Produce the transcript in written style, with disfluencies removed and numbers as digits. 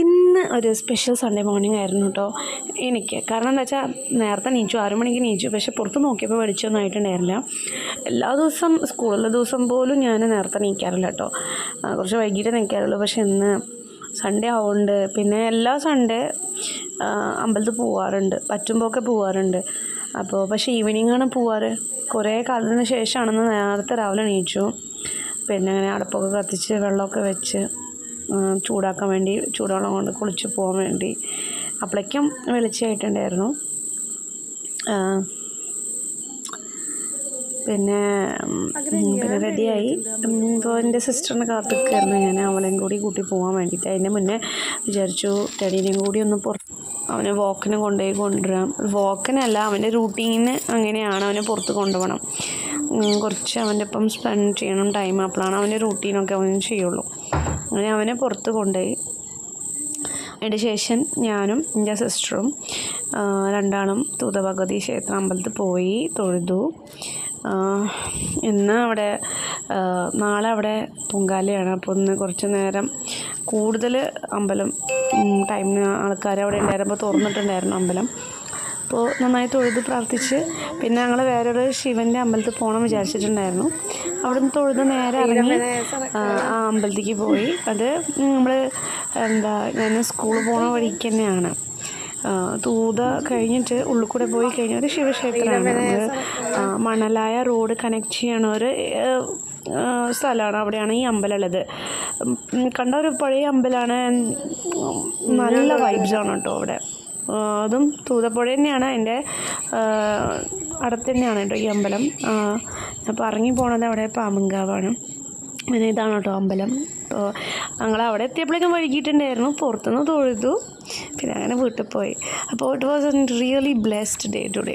ഇന്ന് ഒരു special Sunday morning ആയിരുന്നു കേട്ടോ എനിക്ക്. കാരണം എന്താ വെച്ചാൽ നേരത്തെ നീച്ചു, 6 മണിക്ക് നീച്ചു. പക്ഷേ പുറത്ത് നോക്കിയപ്പോൾ വെളിച്ചൊന്നും ആയിട്ടുണ്ടായിരുന്നില്ല. എല്ലാ ദിവസം സ്കൂളുള്ള ദിവസം പോലും ഞാൻ നേരത്തെ നീക്കാറില്ല കേട്ടോ, കുറച്ച് വൈകിട്ട് നീക്കാറുള്ളൂ. പക്ഷേ ഇന്ന് സൺഡേ ആവുന്നുണ്ട്. പിന്നെ എല്ലാ സൺഡേ അമ്പലത്തിൽ പോവാറുണ്ട്, പറ്റുമ്പോഴൊക്കെ പോവാറുണ്ട്. അപ്പോൾ പക്ഷേ ഈവനിങ്ങാണ് പോവാറ്. കുറേ കാലത്തിന് ശേഷമാണെന്ന് നേരത്തെ രാവിലെ നീച്ചു. പിന്നെ അങ്ങനെ അടുപ്പൊക്കെ കത്തിച്ച് വെള്ളമൊക്കെ വെച്ച് ചൂടാക്കാൻ വേണ്ടി ചൂടുവെള്ളം കൊണ്ട് കുളിച്ച് പോകാൻ വേണ്ടി അപ്പോഴേക്കും വെളിച്ചമായിട്ടുണ്ടായിരുന്നു. പിന്നെ റെഡിയായി. ഇപ്പോൾ എൻ്റെ സിസ്റ്ററിനെ കാത്തിരിക്കുകയായിരുന്നു ഞാൻ, അവളെയും കൂടി കൂട്ടി പോകാൻ വേണ്ടിയിട്ട്. അതിൻ്റെ മുന്നേ വിചാരിച്ചു ടെഡീനെയും കൂടി ഒന്ന് അവനെ വാക്കിന് കൊണ്ടുവരാം. വാക്കിനല്ല, അവൻ്റെ റൂട്ടീന് അങ്ങനെയാണ്, അവനെ പുറത്ത് കൊണ്ടുപോകണം. കുറച്ച് അവൻ്റെ ഒപ്പം സ്പെൻഡ് ചെയ്യണം ടൈം. അപ്പോഴാണ് അവൻ്റെ റൂട്ടീനൊക്കെ അവൻ ചെയ്യുള്ളൂ. അങ്ങനെ അവനെ പുറത്ത് കൊണ്ടുപോയി. അതിന് ശേഷം ഞാനും എൻ്റെ സിസ്റ്ററും രണ്ടാളും തൂതഭഗവതി ക്ഷേത്ര അമ്പലത്തിൽ പോയി തൊഴുതു. ഇന്ന് അവിടെ നാളെ അവിടെ പൊങ്കാലയാണ്. അപ്പോൾ ഒന്ന് കുറച്ച് നേരം കൂടുതൽ അമ്പലം ടൈമിന് ആൾക്കാർ അവിടെ ഉണ്ടായിരുന്നപ്പോൾ തുറന്നിട്ടുണ്ടായിരുന്നു അമ്പലം. അപ്പോൾ നന്നായി തൊഴുത് പ്രാർത്ഥിച്ച് പിന്നെ ഞങ്ങൾ വേറൊരു ശിവൻ്റെ അമ്പലത്തിൽ പോകണം വിചാരിച്ചിട്ടുണ്ടായിരുന്നു. അവിടെ നിന്ന് തൊഴുത് നേരെ ഇറങ്ങി ആ അമ്പലത്തേക്ക് പോയി. അത് നമ്മൾ ഞാൻ സ്കൂളിൽ പോണ വഴിക്ക് തന്നെയാണ്. തൂത കഴിഞ്ഞിട്ട് ഉള്ളിൽ കൂടെ പോയി കഴിഞ്ഞാൽ ഒരു ശിവക്ഷേത്രമാണ്. നമ്മൾ മണലായ റോഡ് കണക്ട് ചെയ്യണ ഒരു സ്ഥലമാണ്. അവിടെയാണ് ഈ അമ്പലം ഉള്ളത്. കണ്ട ഒരു പഴയ അമ്പലമാണ്, നല്ല വൈബ്സാണ് കേട്ടോ അവിടെ. അതും തൂതപ്പുഴ തന്നെയാണ്, അതിൻ്റെ അടുത്ത് തന്നെയാണ് കേട്ടോ ഈ അമ്പലം. അപ്പോൾ ഇറങ്ങി പോണത് അവിടെ പാമ്പങ്കാവാണ്. പിന്നെ ഇതാണ് കേട്ടോ അമ്പലം. അപ്പോൾ ഞങ്ങൾ അവിടെ എത്തിയപ്പോഴേക്കും വൈകിട്ടുണ്ടായിരുന്നു. പുറത്തുനിന്ന് തൊഴുതു, പിന്നെ അങ്ങനെ വീട്ടിൽ പോയി. അപ്പോൾ it was A really blessed day today.